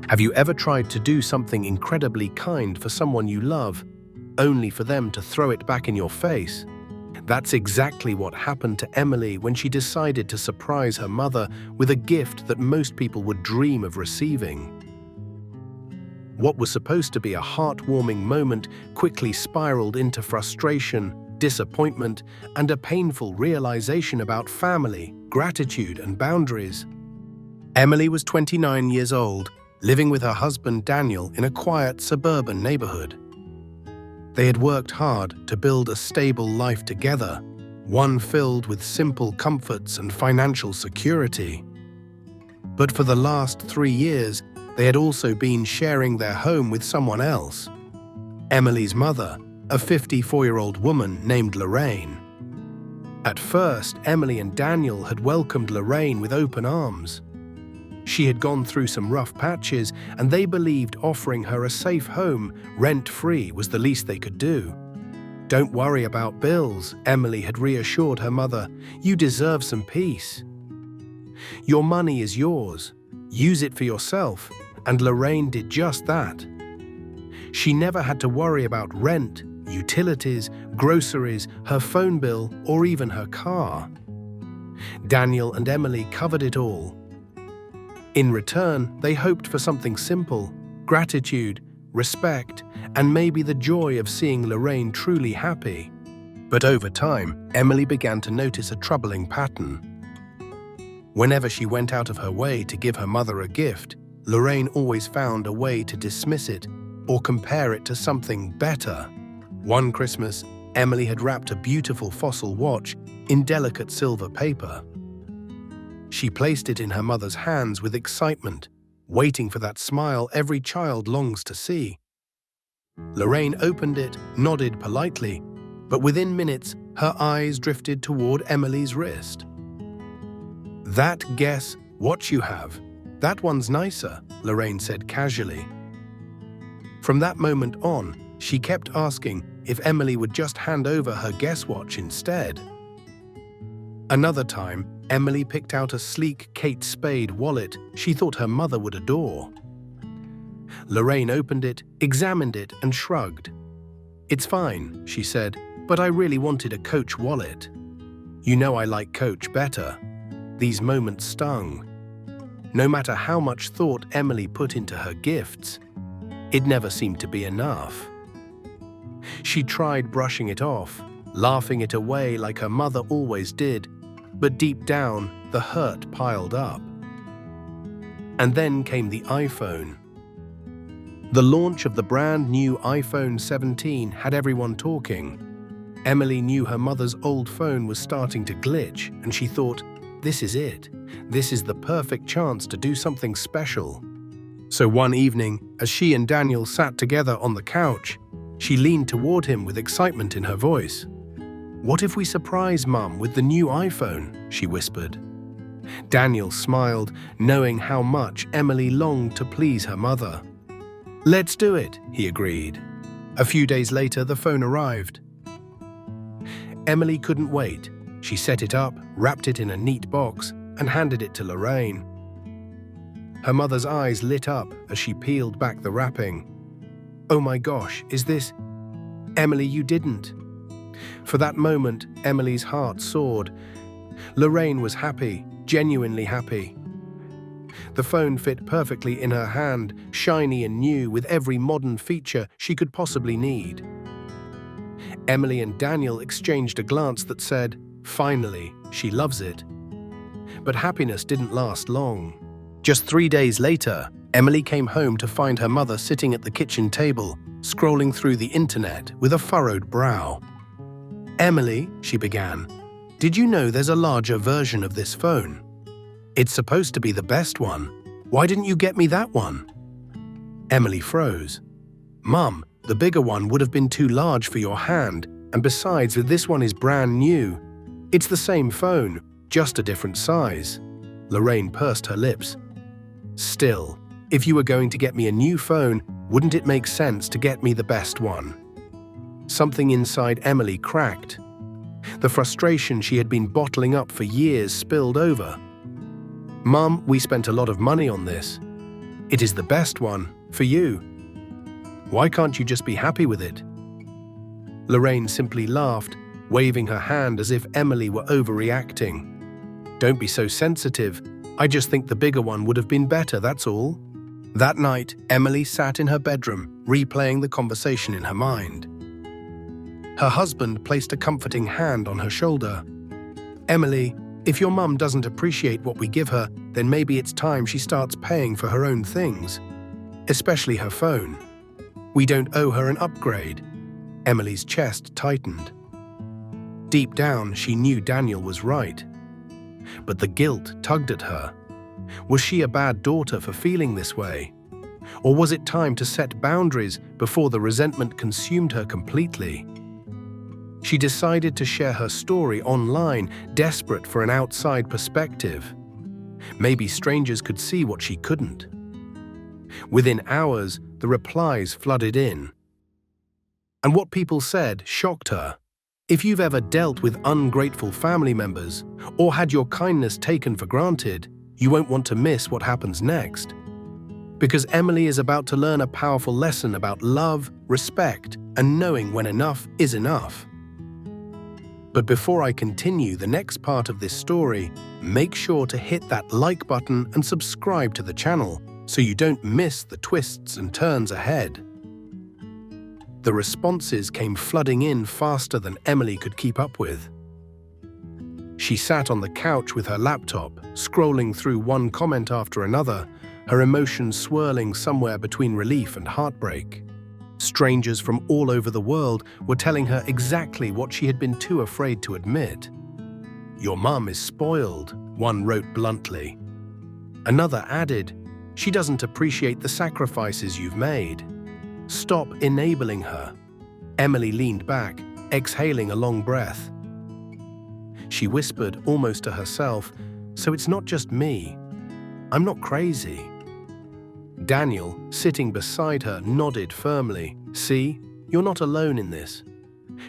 Have you ever tried to do something incredibly kind for someone you love, only for them to throw it back in your face? That's exactly what happened to Emily when she decided to surprise her mother with a gift that most people would dream of receiving. What was supposed to be a heartwarming moment quickly spiraled into frustration, disappointment, and a painful realization about family, gratitude, and boundaries. Emily was 29 years old, living with her husband Daniel in a quiet suburban neighborhood. They had worked hard to build a stable life together, one filled with simple comforts and financial security. But for the last 3 years, they had also been sharing their home with someone else. Emily's mother, a 54-year-old woman named Lorraine. At first, Emily and Daniel had welcomed Lorraine with open arms. She had gone through some rough patches, and they believed offering her a safe home, rent-free, was the least they could do. "Don't worry about bills," Emily had reassured her mother. "You deserve some peace. Your money is yours. Use it for yourself." And Lorraine did just that. She never had to worry about rent, utilities, groceries, her phone bill, or even her car. Daniel and Emily covered it all. In return, they hoped for something simple: gratitude, respect, and maybe the joy of seeing Lorraine truly happy. But over time, Emily began to notice a troubling pattern. Whenever she went out of her way to give her mother a gift, Lorraine always found a way to dismiss it or compare it to something better. One Christmas, Emily had wrapped a beautiful fossil watch in delicate silver paper. She placed it in her mother's hands with excitement, waiting for that smile every child longs to see. Lorraine opened it, nodded politely, but within minutes, her eyes drifted toward Emily's wrist. "That guess what you have. That one's nicer," Lorraine said casually. From that moment on, she kept asking if Emily would just hand over her guess watch instead. Another time, Emily picked out a sleek Kate Spade wallet she thought her mother would adore. Lorraine opened it, examined it, and shrugged. "It's fine," she said, "but I really wanted a Coach wallet. You know I like Coach better." These moments stung. No matter how much thought Emily put into her gifts, it never seemed to be enough. She tried brushing it off, laughing it away like her mother always did, but deep down, the hurt piled up. And then came the iPhone. The launch of the brand new iPhone 17 had everyone talking. Emily knew her mother's old phone was starting to glitch, and she thought, "This is it. This is the perfect chance to do something special." So one evening, as she and Daniel sat together on the couch, she leaned toward him with excitement in her voice. "What if we surprise Mum with the new iPhone?" she whispered. Daniel smiled, knowing how much Emily longed to please her mother. "Let's do it," he agreed. A few days later, the phone arrived. Emily couldn't wait. She set it up, wrapped it in a neat box, and handed it to Lorraine. Her mother's eyes lit up as she peeled back the wrapping. "Oh my gosh, is this—" "Emily, you didn't." For that moment, Emily's heart soared. Lorraine was happy, genuinely happy. The phone fit perfectly in her hand, shiny and new, with every modern feature she could possibly need. Emily and Daniel exchanged a glance that said, "Finally, she loves it." But happiness didn't last long. Just 3 days later, Emily came home to find her mother sitting at the kitchen table, scrolling through the internet with a furrowed brow. "Emily," she began, "did you know there's a larger version of this phone? It's supposed to be the best one. Why didn't you get me that one?" Emily froze. "Mum, the bigger one would have been too large for your hand, and besides, this one is brand new. It's the same phone, just a different size." Lorraine pursed her lips. "Still, if you were going to get me a new phone, wouldn't it make sense to get me the best one?" Something inside Emily cracked. The frustration she had been bottling up for years spilled over. "Mum, we spent a lot of money on this." It is the best one, for you. Why can't you just be happy with it?" Lorraine simply laughed, waving her hand as if Emily were overreacting. "Don't be so sensitive. I just think the bigger one would have been better, that's all." That night, Emily sat in her bedroom, replaying the conversation in her mind. Her husband placed a comforting hand on her shoulder. "Emily, if your mum doesn't appreciate what we give her, then maybe it's time she starts paying for her own things, especially her phone. We don't owe her an upgrade." Emily's chest tightened. Deep down, she knew Daniel was right. But the guilt tugged at her. Was she a bad daughter for feeling this way? Or was it time to set boundaries before the resentment consumed her completely? She decided to share her story online, desperate for an outside perspective. Maybe strangers could see what she couldn't. Within hours, the replies flooded in. And what people said shocked her. If you've ever dealt with ungrateful family members or had your kindness taken for granted, you won't want to miss what happens next. Because Emily is about to learn a powerful lesson about love, respect, and knowing when enough is enough. But before I continue the next part of this story, make sure to hit that like button and subscribe to the channel so you don't miss the twists and turns ahead. The responses came flooding in faster than Emily could keep up with. She sat on the couch with her laptop, scrolling through one comment after another, her emotions swirling somewhere between relief and heartbreak. Strangers from all over the world were telling her exactly what she had been too afraid to admit. "Your mum is spoiled," one wrote bluntly. Another added, "She doesn't appreciate the sacrifices you've made. Stop enabling her." Emily leaned back, exhaling a long breath. She whispered almost to herself, "So it's not just me. I'm not crazy." Daniel, sitting beside her, nodded firmly. "See, you're not alone in this.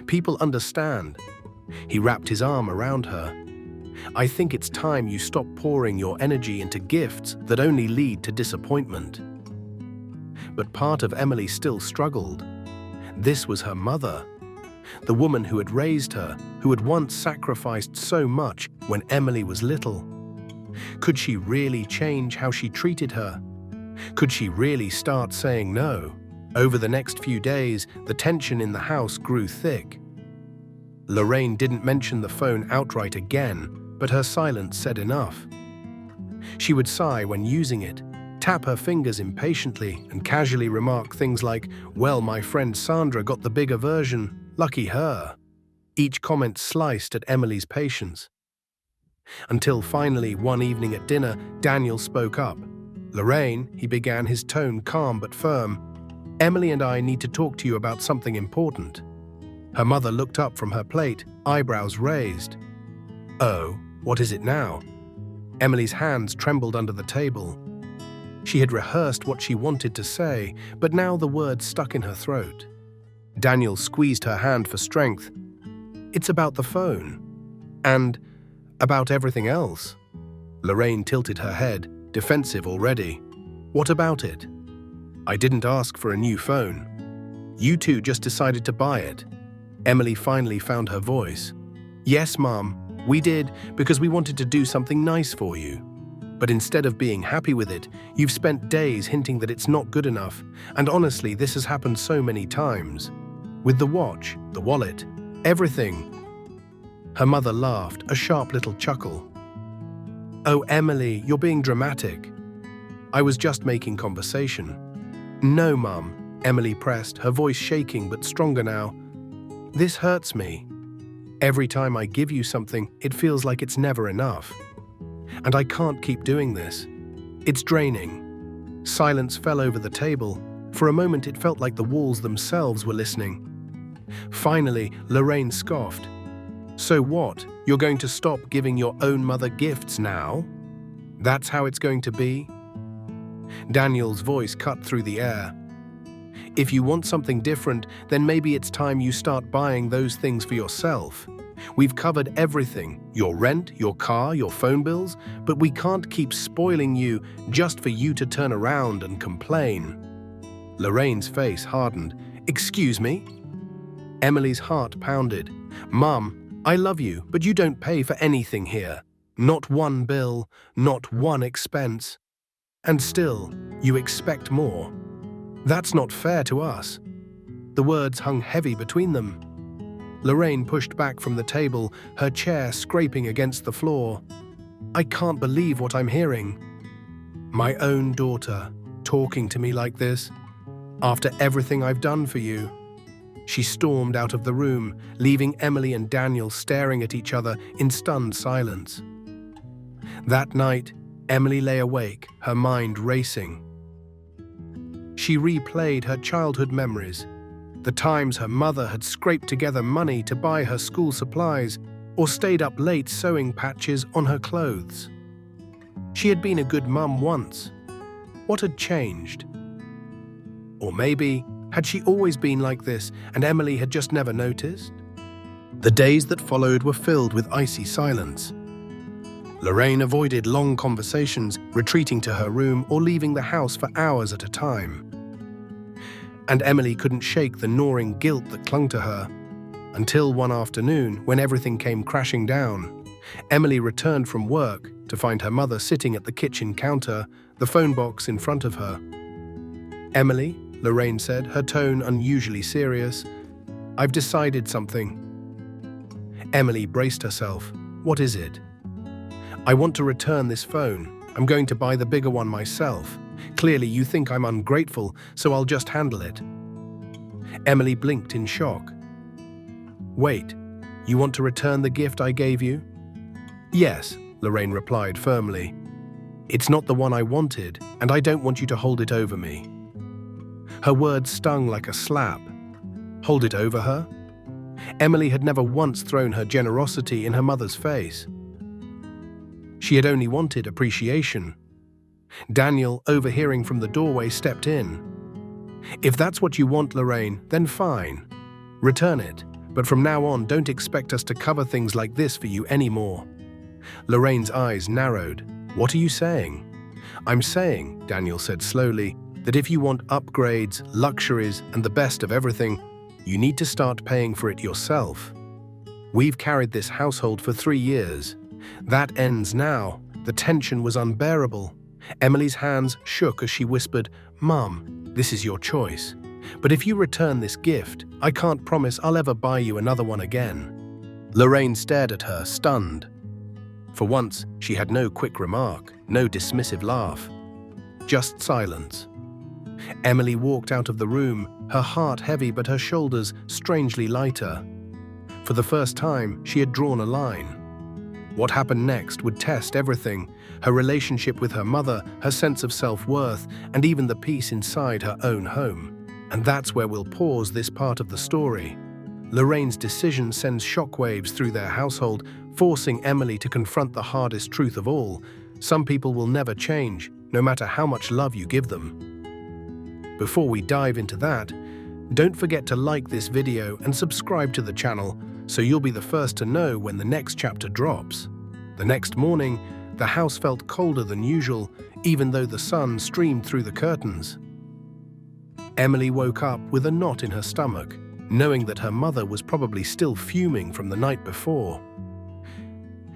People understand." He wrapped his arm around her. "I think it's time you stop pouring your energy into gifts that only lead to disappointment." But part of Emily still struggled. This was her mother, the woman who had raised her, who had once sacrificed so much when Emily was little. Could she really change how she treated her? Could she really start saying no? Over the next few days, the tension in the house grew thick. Lorraine didn't mention the phone outright again, but her silence said enough. She would sigh when using it, tap her fingers impatiently, and casually remark things like, "Well, my friend Sandra got the bigger version, lucky her." Each comment sliced at Emily's patience. Until finally, one evening at dinner, Daniel spoke up. "Lorraine," he began, his tone calm but firm, "Emily and I need to talk to you about something important." Her mother looked up from her plate, eyebrows raised. "Oh, what is it now?" Emily's hands trembled under the table. She had rehearsed what she wanted to say, but now the words stuck in her throat. Daniel squeezed her hand for strength. "It's about the phone. And about everything else." Lorraine tilted her head, defensive already. "What about it?" "I didn't ask for a new phone. You two just decided to buy it." Emily finally found her voice. "Yes, Mom, we did because we wanted to do something nice for you. But instead of being happy with it, you've spent days hinting that it's not good enough, and honestly, this has happened so many times. With the watch, the wallet, everything." Her mother laughed, a sharp little chuckle. "Oh, Emily, you're being dramatic. I was just making conversation." "No, Mum," Emily pressed, her voice shaking but stronger now. "This hurts me. Every time I give you something, it feels like it's never enough. And I can't keep doing this. It's draining." Silence fell over the table. For a moment, it felt like the walls themselves were listening. Finally, Lorraine scoffed. "So what? You're going to stop giving your own mother gifts now? That's how it's going to be?" Daniel's voice cut through the air. "If you want something different, then maybe it's time you start buying those things for yourself. We've covered everything, your rent, your car, your phone bills, but we can't keep spoiling you just for you to turn around and complain." Lorraine's face hardened. "Excuse me?" Emily's heart pounded. "Mum, I love you, but you don't pay for anything here. Not one bill, not one expense. And still, you expect more. That's not fair to us." The words hung heavy between them. Lorraine pushed back from the table, her chair scraping against the floor. "I can't believe what I'm hearing. My own daughter talking to me like this, after everything I've done for you." She stormed out of the room, leaving Emily and Daniel staring at each other in stunned silence. That night, Emily lay awake, her mind racing. She replayed her childhood memories, the times her mother had scraped together money to buy her school supplies or stayed up late sewing patches on her clothes. She had been a good mum once. What had changed? Or maybe, had she always been like this and Emily had just never noticed? The days that followed were filled with icy silence. Lorraine avoided long conversations, retreating to her room or leaving the house for hours at a time. And Emily couldn't shake the gnawing guilt that clung to her. Until one afternoon, when everything came crashing down, Emily returned from work to find her mother sitting at the kitchen counter, the phone box in front of her. "Emily," Lorraine said, her tone unusually serious, "I've decided something." Emily braced herself. "What is it?" "I want to return this phone. I'm going to buy the bigger one myself. Clearly you think I'm ungrateful, so I'll just handle it." Emily blinked in shock. "Wait, you want to return the gift I gave you?" "Yes," Lorraine replied firmly. "It's not the one I wanted, and I don't want you to hold it over me." Her words stung like a slap. Hold it over her? Emily had never once thrown her generosity in her mother's face. She had only wanted appreciation. Daniel, overhearing from the doorway, stepped in. "If that's what you want, Lorraine, then fine. Return it, but from now on don't expect us to cover things like this for you anymore." Lorraine's eyes narrowed. "What are you saying?" "I'm saying," Daniel said slowly, "that if you want upgrades, luxuries, and the best of everything, you need to start paying for it yourself. We've carried this household for 3 years. That ends now." The tension was unbearable. Emily's hands shook as she whispered, "Mum, this is your choice. But if you return this gift, I can't promise I'll ever buy you another one again." Lorraine stared at her, stunned. For once, she had no quick remark, no dismissive laugh. Just silence. Emily walked out of the room, her heart heavy but her shoulders strangely lighter. For the first time, she had drawn a line. What happened next would test everything: her relationship with her mother, her sense of self-worth, and even the peace inside her own home. And that's where we'll pause this part of the story. Lorraine's decision sends shockwaves through their household, forcing Emily to confront the hardest truth of all: some people will never change, no matter how much love you give them. Before we dive into that, don't forget to like this video and subscribe to the channel so you'll be the first to know when the next chapter drops. The next morning, the house felt colder than usual, even though the sun streamed through the curtains. Emily woke up with a knot in her stomach, knowing that her mother was probably still fuming from the night before.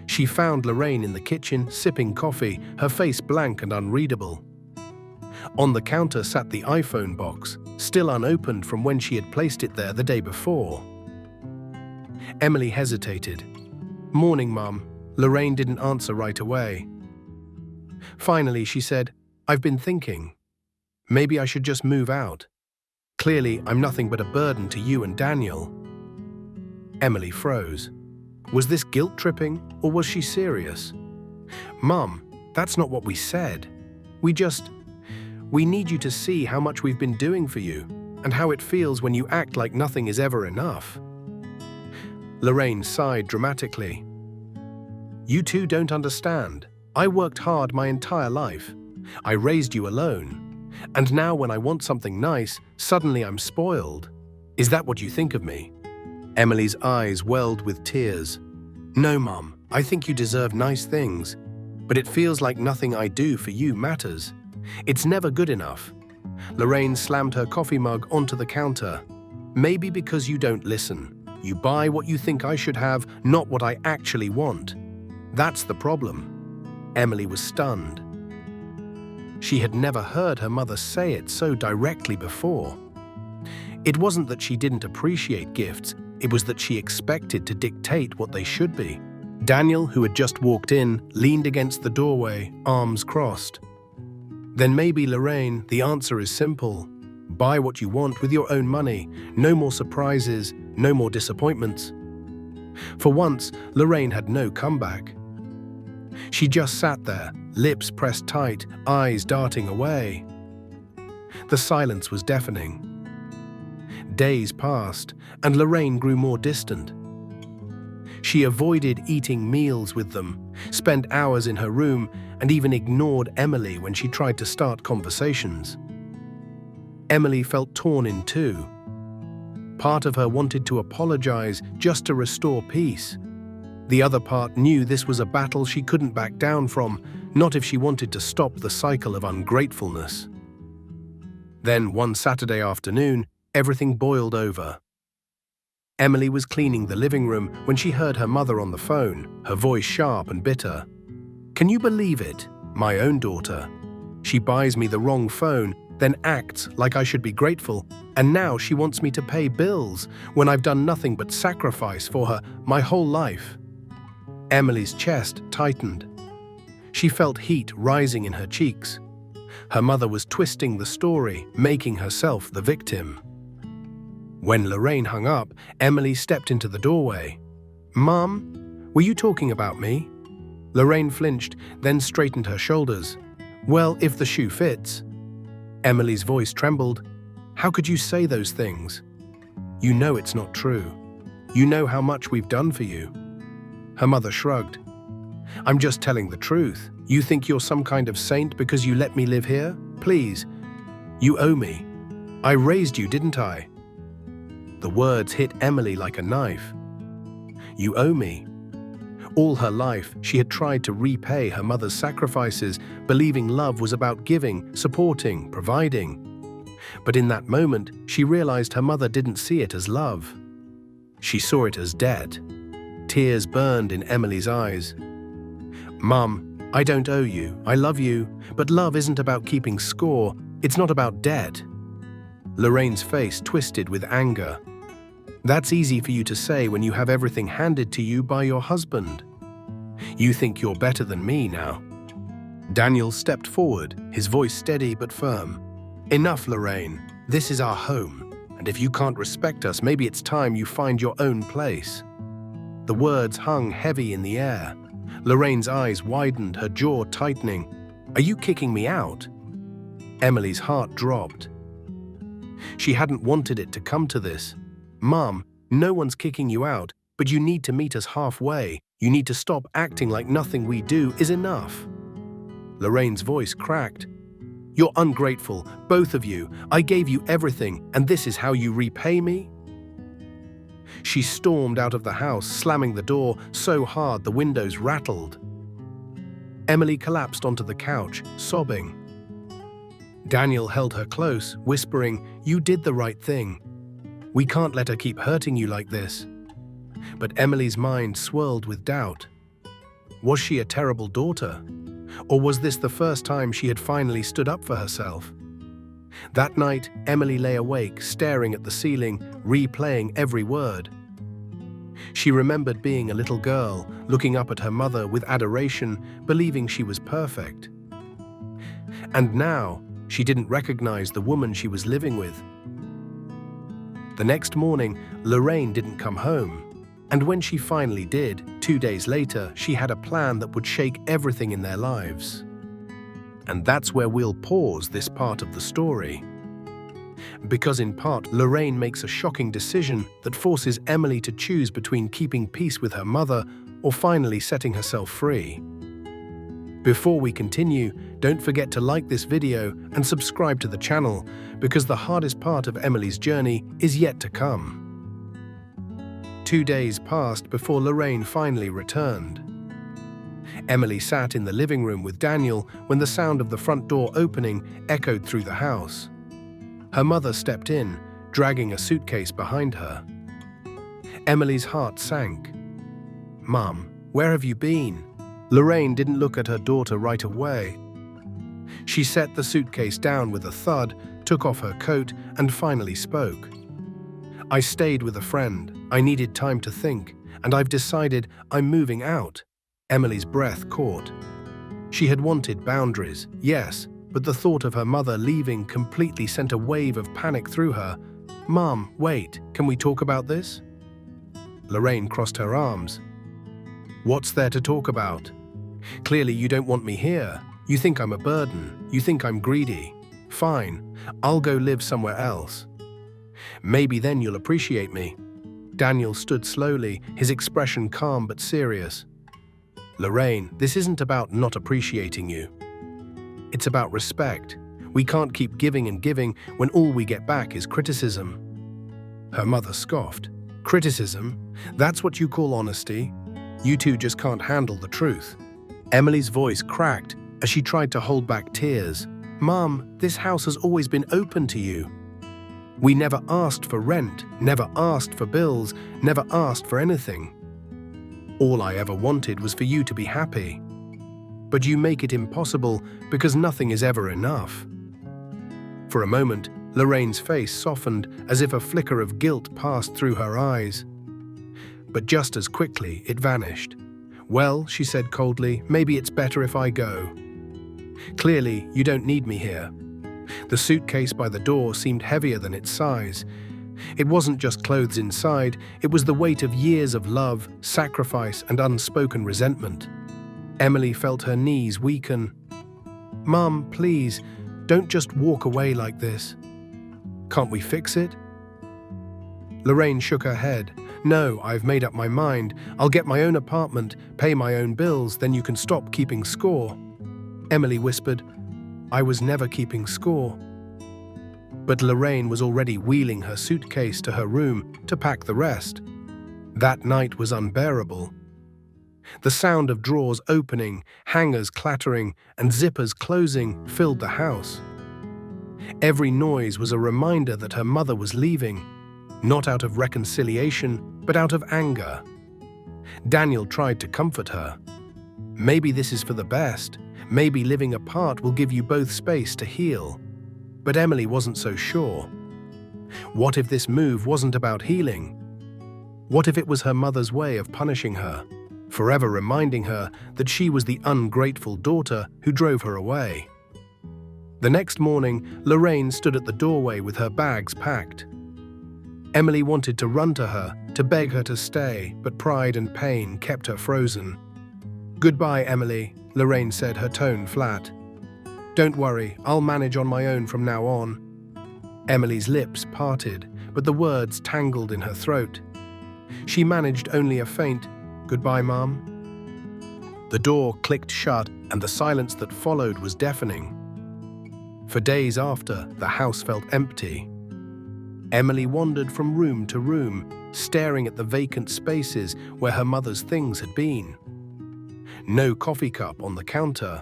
She found Lorraine in the kitchen, sipping coffee, her face blank and unreadable. On the counter sat the iPhone box, still unopened from when she had placed it there the day before. Emily hesitated. "Morning, Mum." Lorraine didn't answer right away. Finally, she said, "I've been thinking. Maybe I should just move out. Clearly, I'm nothing but a burden to you and Daniel." Emily froze. Was this guilt-tripping, or was she serious? "Mum, that's not what we said. We need you to see how much we've been doing for you, and how it feels when you act like nothing is ever enough." Lorraine sighed dramatically. "You two don't understand. I worked hard my entire life. I raised you alone. And now when I want something nice, suddenly I'm spoiled. Is that what you think of me?" Emily's eyes welled with tears. "No, Mum, I think you deserve nice things, but it feels like nothing I do for you matters. It's never good enough." Lorraine slammed her coffee mug onto the counter. "Maybe because you don't listen. You buy what you think I should have, not what I actually want. That's the problem." Emily was stunned. She had never heard her mother say it so directly before. It wasn't that she didn't appreciate gifts, it was that she expected to dictate what they should be. Daniel, who had just walked in, leaned against the doorway, arms crossed. "Then maybe, Lorraine, the answer is simple. Buy what you want with your own money. No more surprises, no more disappointments." For once, Lorraine had no comeback. She just sat there, lips pressed tight, eyes darting away. The silence was deafening. Days passed, and Lorraine grew more distant. She avoided eating meals with them, spent hours in her room, and even ignored Emily when she tried to start conversations. Emily felt torn in two. Part of her wanted to apologize just to restore peace. The other part knew this was a battle she couldn't back down from, not if she wanted to stop the cycle of ungratefulness. Then, one Saturday afternoon, everything boiled over. Emily was cleaning the living room when she heard her mother on the phone, her voice sharp and bitter. "Can you believe it? My own daughter. She buys me the wrong phone, then acts like I should be grateful, and now she wants me to pay bills when I've done nothing but sacrifice for her my whole life." Emily's chest tightened. She felt heat rising in her cheeks. Her mother was twisting the story, making herself the victim. When Lorraine hung up, Emily stepped into the doorway. "Mum, were you talking about me?" Lorraine flinched, then straightened her shoulders. "Well, if the shoe fits." Emily's voice trembled. "How could you say those things? You know it's not true. You know how much we've done for you." Her mother shrugged. "I'm just telling the truth. You think you're some kind of saint because you let me live here? Please. You owe me. I raised you, didn't I?" The words hit Emily like a knife. You owe me. All her life, she had tried to repay her mother's sacrifices, believing love was about giving, supporting, providing. But in that moment, she realized her mother didn't see it as love. She saw it as debt. Tears burned in Emily's eyes. "Mum, I don't owe you. I love you. But love isn't about keeping score. It's not about debt." Lorraine's face twisted with anger. "That's easy for you to say when you have everything handed to you by your husband. You think you're better than me now." Daniel stepped forward, his voice steady but firm. "Enough, Lorraine. This is our home, and if you can't respect us, maybe it's time you find your own place." The words hung heavy in the air. Lorraine's eyes widened, her jaw tightening. "Are you kicking me out?" Emily's heart dropped. She hadn't wanted it to come to this. "Mum, no one's kicking you out, but you need to meet us halfway. You need to stop acting like nothing we do is enough." Lorraine's voice cracked. "You're ungrateful, both of you. I gave you everything, and this is how you repay me?" She stormed out of the house, slamming the door so hard the windows rattled. Emily collapsed onto the couch, sobbing. Daniel held her close, whispering, "You did the right thing. We can't let her keep hurting you like this." But Emily's mind swirled with doubt. Was she a terrible daughter? Or was this the first time she had finally stood up for herself? That night, Emily lay awake, staring at the ceiling, replaying every word. She remembered being a little girl, looking up at her mother with adoration, believing she was perfect. And now, she didn't recognize the woman she was living with. The next morning, Lorraine didn't come home. And when she finally did, 2 days later, she had a plan that would shake everything in their lives. And that's where we'll pause this part of the story. Because in part, Lorraine makes a shocking decision that forces Emily to choose between keeping peace with her mother or finally setting herself free. Before we continue, don't forget to like this video and subscribe to the channel, because the hardest part of Emily's journey is yet to come. 2 days passed before Lorraine finally returned. Emily sat in the living room with Daniel when the sound of the front door opening echoed through the house. Her mother stepped in, dragging a suitcase behind her. Emily's heart sank. "Mom, where have you been?" Lorraine didn't look at her daughter right away. She set the suitcase down with a thud, took off her coat, and finally spoke. "I stayed with a friend. I needed time to think, and I've decided I'm moving out." Emily's breath caught. She had wanted boundaries, yes, but the thought of her mother leaving completely sent a wave of panic through her. "Mom, wait, can we talk about this?" Lorraine crossed her arms. "What's there to talk about? Clearly you don't want me here. You think I'm a burden. You think I'm greedy. Fine, I'll go live somewhere else. Maybe then you'll appreciate me." Daniel stood slowly, his expression calm but serious. "Lorraine, this isn't about not appreciating you. It's about respect. We can't keep giving and giving when all we get back is criticism." Her mother scoffed. "Criticism? That's what you call honesty? You two just can't handle the truth." Emily's voice cracked as she tried to hold back tears. "Mom, this house has always been open to you. We never asked for rent, never asked for bills, never asked for anything. All I ever wanted was for you to be happy. But you make it impossible because nothing is ever enough." For a moment, Lorraine's face softened as if a flicker of guilt passed through her eyes. But just as quickly, it vanished. "Well," she said coldly, "maybe it's better if I go. Clearly, you don't need me here." The suitcase by the door seemed heavier than its size. It wasn't just clothes inside, it was the weight of years of love, sacrifice, and unspoken resentment. Emily felt her knees weaken. "Mom, please, don't just walk away like this. Can't we fix it?" Lorraine shook her head. "No, I've made up my mind. I'll get my own apartment, pay my own bills, then you can stop keeping score." Emily whispered, "I was never keeping score." But Lorraine was already wheeling her suitcase to her room to pack the rest. That night was unbearable. The sound of drawers opening, hangers clattering, and zippers closing filled the house. Every noise was a reminder that her mother was leaving, not out of reconciliation, but out of anger. Daniel tried to comfort her. "Maybe this is for the best. Maybe living apart will give you both space to heal." But Emily wasn't so sure. What if this move wasn't about healing? What if it was her mother's way of punishing her, forever reminding her that she was the ungrateful daughter who drove her away? The next morning, Lorraine stood at the doorway with her bags packed. Emily wanted to run to her, to beg her to stay, but pride and pain kept her frozen. "Goodbye, Emily," Lorraine said, her tone flat. "Don't worry, I'll manage on my own from now on." Emily's lips parted, but the words tangled in her throat. She managed only a faint, "Goodbye, Mom." The door clicked shut, and the silence that followed was deafening. For days after, the house felt empty. Emily wandered from room to room, staring at the vacant spaces where her mother's things had been. No coffee cup on the counter.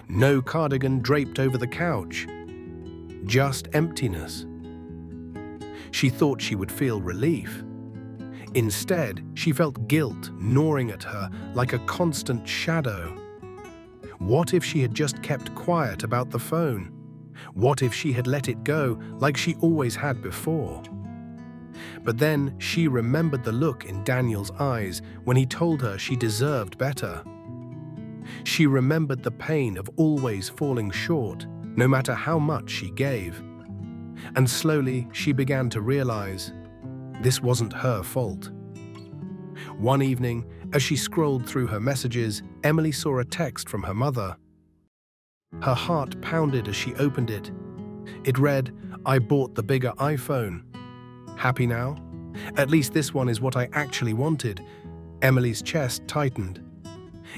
No cardigan draped over the couch. Just emptiness. She thought she would feel relief. Instead, she felt guilt gnawing at her like a constant shadow. What if she had just kept quiet about the phone? What if she had let it go like she always had before? But then she remembered the look in Daniel's eyes when he told her she deserved better. She remembered the pain of always falling short, no matter how much she gave. And slowly she began to realize this wasn't her fault. One evening, as she scrolled through her messages, Emily saw a text from her mother. Her heart pounded as she opened it. It read, "I bought the bigger iPhone. Happy now? At least this one is what I actually wanted." Emily's chest tightened.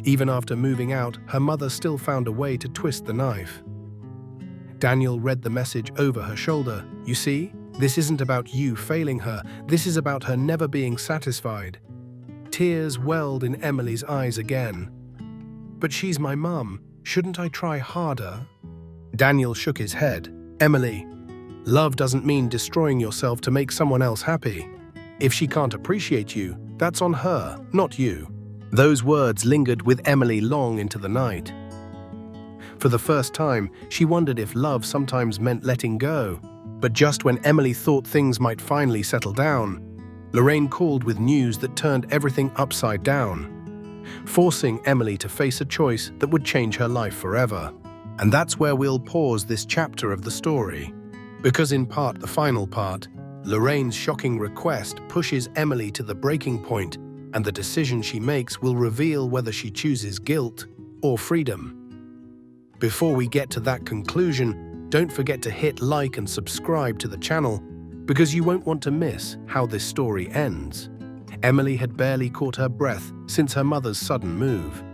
Even after moving out, her mother still found a way to twist the knife. Daniel read the message over her shoulder. "You see? This isn't about you failing her. This is about her never being satisfied. Tears welled in Emily's eyes again. But she's my mum. Shouldn't I try harder? Daniel shook his head. Emily, love doesn't mean destroying yourself to make someone else happy. If she can't appreciate you, that's on her, not you. Those words lingered with Emily long into the night. For the first time, she wondered if love sometimes meant letting go. But just when Emily thought things might finally settle down, Lorraine called with news that turned everything upside down, forcing Emily to face a choice that would change her life forever. And that's where we'll pause this chapter of the story. Because in part, the final part, Lorraine's shocking request pushes Emily to the breaking point, and the decision she makes will reveal whether she chooses guilt or freedom. Before we get to that conclusion, don't forget to hit like and subscribe to the channel, because you won't want to miss how this story ends. Emily had barely caught her breath since her mother's sudden move.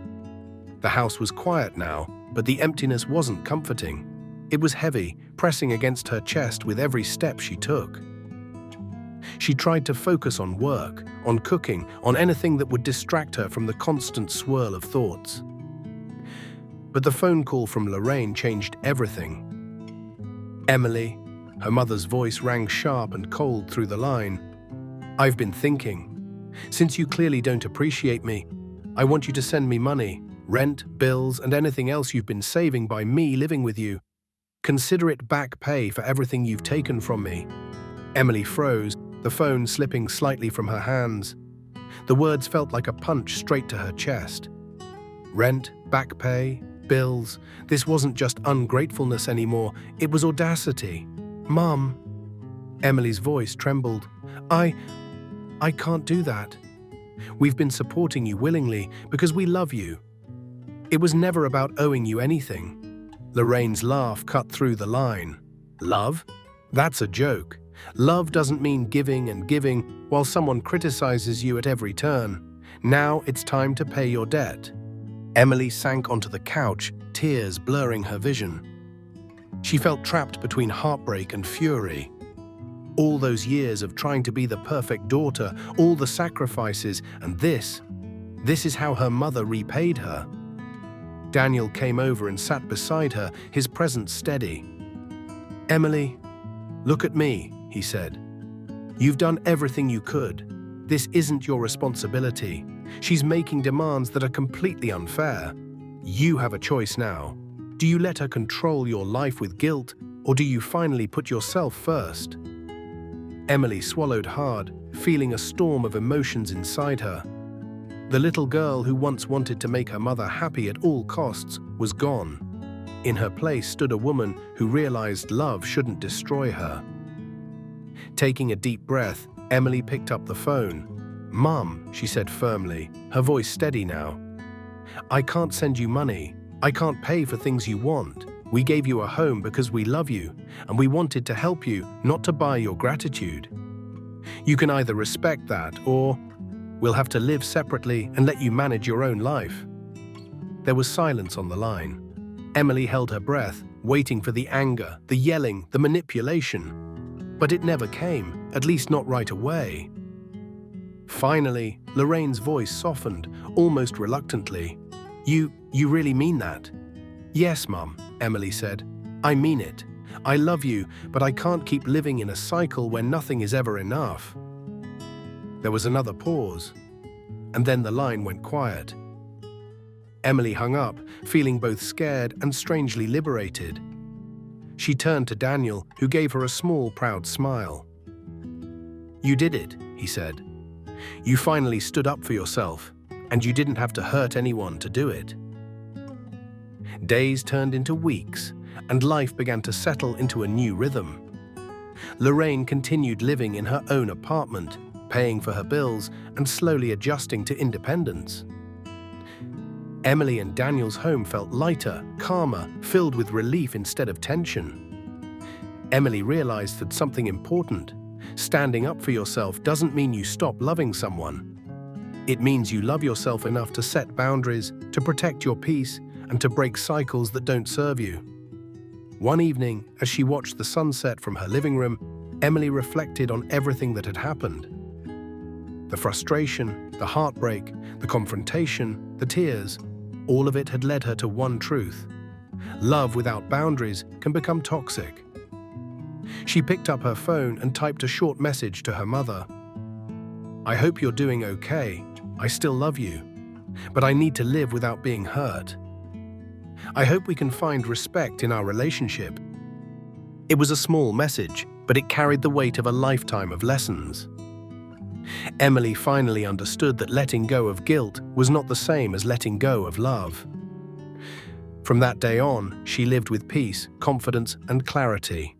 The house was quiet now, but the emptiness wasn't comforting. It was heavy, pressing against her chest with every step she took. She tried to focus on work, on cooking, on anything that would distract her from the constant swirl of thoughts. But the phone call from Lorraine changed everything. Emily, her mother's voice rang sharp and cold through the line. I've been thinking. Since you clearly don't appreciate me, I want you to send me money, rent, bills, and anything else you've been saving by me living with you. Consider it back pay for everything you've taken from me. Emily froze, the phone slipping slightly from her hands. The words felt like a punch straight to her chest. Rent, back pay, bills. This wasn't just ungratefulness anymore, it was audacity. Mum. Emily's voice trembled. I can't do that. We've been supporting you willingly because we love you. It was never about owing you anything. Lorraine's laugh cut through the line. Love? That's a joke. Love doesn't mean giving and giving while someone criticizes you at every turn. Now it's time to pay your debt. Emily sank onto the couch, tears blurring her vision. She felt trapped between heartbreak and fury. All those years of trying to be the perfect daughter, all the sacrifices, and this is how her mother repaid her. Daniel came over and sat beside her, his presence steady. Emily, look at me, he said. You've done everything you could. This isn't your responsibility. She's making demands that are completely unfair. You have a choice now. Do you let her control your life with guilt, or do you finally put yourself first? Emily swallowed hard, feeling a storm of emotions inside her. The little girl who once wanted to make her mother happy at all costs was gone. In her place stood a woman who realized love shouldn't destroy her. Taking a deep breath, Emily picked up the phone. Mum, she said firmly, her voice steady now. I can't send you money. I can't pay for things you want. We gave you a home because we love you, and we wanted to help you, not to buy your gratitude. You can either respect that, or we'll have to live separately and let you manage your own life. There was silence on the line. Emily held her breath, waiting for the anger, the yelling, the manipulation. But it never came, at least not right away. Finally, Lorraine's voice softened, almost reluctantly. You really mean that? Yes, Mum, Emily said. I mean it. I love you, but I can't keep living in a cycle where nothing is ever enough. There was another pause, and then the line went quiet. Emily hung up, feeling both scared and strangely liberated. She turned to Daniel, who gave her a small, proud smile. You did it, he said. You finally stood up for yourself, and you didn't have to hurt anyone to do it. Days turned into weeks, and life began to settle into a new rhythm. Lorraine continued living in her own apartment, paying for her bills and slowly adjusting to independence. Emily and Daniel's home felt lighter, calmer, filled with relief instead of tension. Emily realized that something important. Standing up for yourself doesn't mean you stop loving someone. It means you love yourself enough to set boundaries, to protect your peace, and to break cycles that don't serve you. One evening, as she watched the sunset from her living room, Emily reflected on everything that had happened. The frustration, the heartbreak, the confrontation, the tears, all of it had led her to one truth: love without boundaries can become toxic. She picked up her phone and typed a short message to her mother. "I hope you're doing okay. I still love you, but I need to live without being hurt. I hope we can find respect in our relationship." It was a small message, but it carried the weight of a lifetime of lessons. Emily finally understood that letting go of guilt was not the same as letting go of love. From that day on, she lived with peace, confidence, and clarity.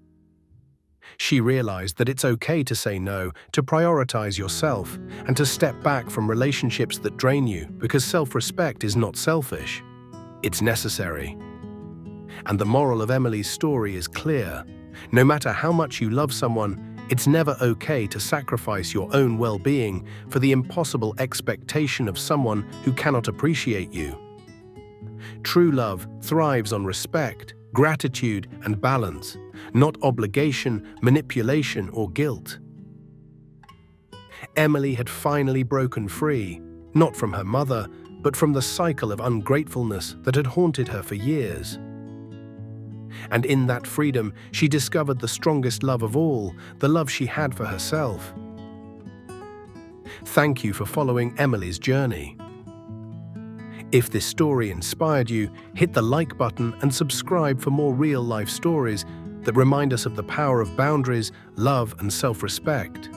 She realized that it's okay to say no, to prioritize yourself, and to step back from relationships that drain you, because self-respect is not selfish. It's necessary. And the moral of Emily's story is clear. No matter how much you love someone, it's never okay to sacrifice your own well-being for the impossible expectation of someone who cannot appreciate you. True love thrives on respect, gratitude, and balance, not obligation, manipulation, or guilt. Emily had finally broken free, not from her mother, but from the cycle of ungratefulness that had haunted her for years. And in that freedom, she discovered the strongest love of all, the love she had for herself. Thank you for following Emily's journey. If this story inspired you, hit the like button and subscribe for more real-life stories that remind us of the power of boundaries, love, and self-respect.